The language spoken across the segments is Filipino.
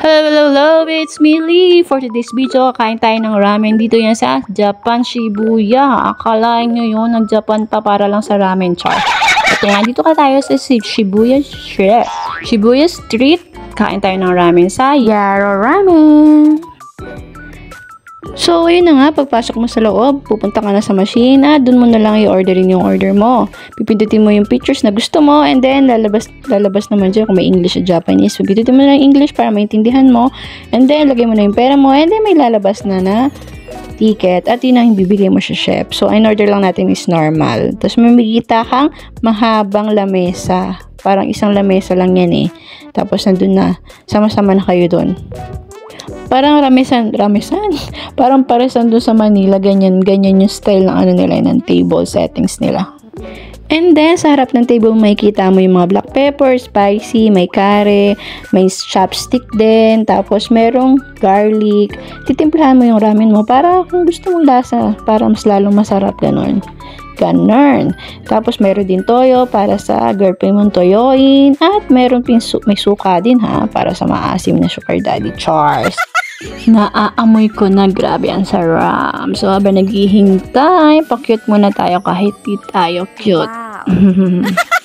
Hello, it's me, Lee. For today's video, kain tayo ng ramen. Dito yan sa Japan, Shibuya. Akalain nyo yun, nag-Japan pa para lang sa ramen, char. Ito nga, dito ka tayo sa Shibuya Street. Kain tayo ng ramen sa Yaro Ramen. So, ayun na nga, pagpasok mo sa loob, pupunta ka na sa machine at dun mo na lang i-orderin yung order mo. Pipindutin mo yung pictures na gusto mo and then lalabas naman dyan kung may English o Japanese. So, pindutin mo na yung English para maintindihan mo and then lagay mo na yung pera mo and then may lalabas na ticket at yun ang bibigay mo sa chef. So, in order lang natin is normal. Tapos, may makikita kang mahabang lamesa. Parang isang lamesa lang yan eh. Tapos, nandun na. Sama-sama na kayo dun. Parang ramesan. Parang paresan doon sa Manila, ganyan yung style ng nila, ng table settings nila. And then, sa harap ng table, makikita mo yung mga black pepper, spicy, may kare, may chopstick din, tapos merong garlic. Titimplahan mo yung ramen mo para kung gusto mong lasa, para mas lalong masarap, ganon. Tapos, meron din toyo para sa girlfriend mong toyoin. At meron may suka din ha, para sa maasim na sugar daddy chars. Naaamoy ko na, grabe ang sarap. So, habang naghihintay, pa-cute muna tayo kahit di tayo cute. Wow.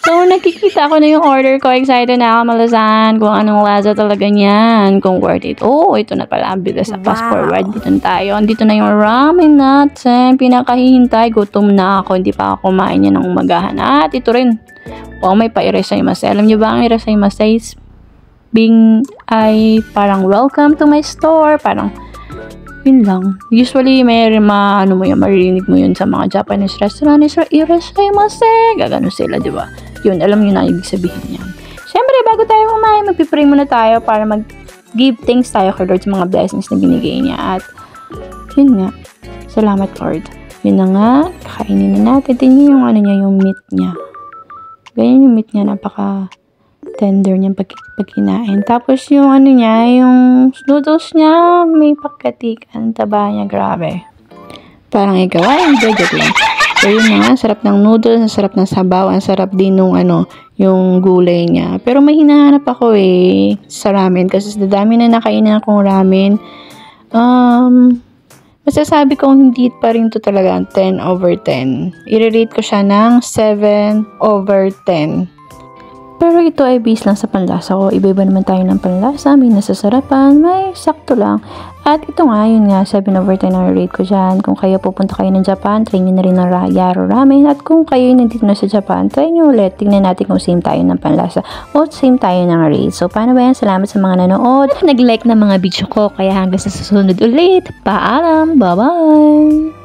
So, nakikita ko na yung order ko. Excited na ako malasahan kung anong lasa talaga niyan. Kung worth it. Oh, ito na pala. Bilis sa fast forward. Dito na tayo. Dito na yung ramen natin. Pinakahihintay. Gutom na ako. Hindi pa ako kumain yan ng umagahan. At ito rin. Oh, may pa-irasayimase. Alam niyo ba ang irasayimase is ay parang welcome to my store, parang yun lang. Usually may maririnig mo yun sa mga Japanese restaurant, irashaimase, gagano sila, di ba? Yun, alam nyo na ibig sabihin yan. Siyempre, bago tayo kumain, magpipray muna tayo para mag-give thanks tayo kay Lord sa mga blessings na binigay niya. At yun nga, salamat Lord. Yun na nga, kakainin na natin. Tingnan yung yung meat niya. Ganyan yung meat niya, napaka tender niyang pagkinain. Tapos yung yung noodles niya, may pagkatikan, taba niya, grabe. Parang ikaw, ay, joke lang. So yun nga, sarap ng noodles, ang sarap ng sabaw, ang sarap din nung yung gulay niya. Pero may hinahanap ako sa ramen, kasi sa dami na nakainan akong ramen, masasabi kong hindi pa rin to talaga 10 over 10. I-rate ko siya ng 7 over 10. Pero ito ay base lang sa panlasa ko. Iba-iba naman tayo ng panlasa. May nasasarapan, may sakto lang. At ito nga, yun nga, 7 over 10 ang rate ko dyan. Kung kayo pupunta kayo ng Japan, try nyo na rin ng Yaro Ramen. At kung kayo nandito na sa Japan, try nyo ulit. Tingnan natin kung same tayo ng panlasa o same tayo ng rate. So, paano ba yan? Salamat sa mga nanood. Nag-like na mga video ko. Kaya hanggang sa susunod ulit. Paalam! Bye-bye!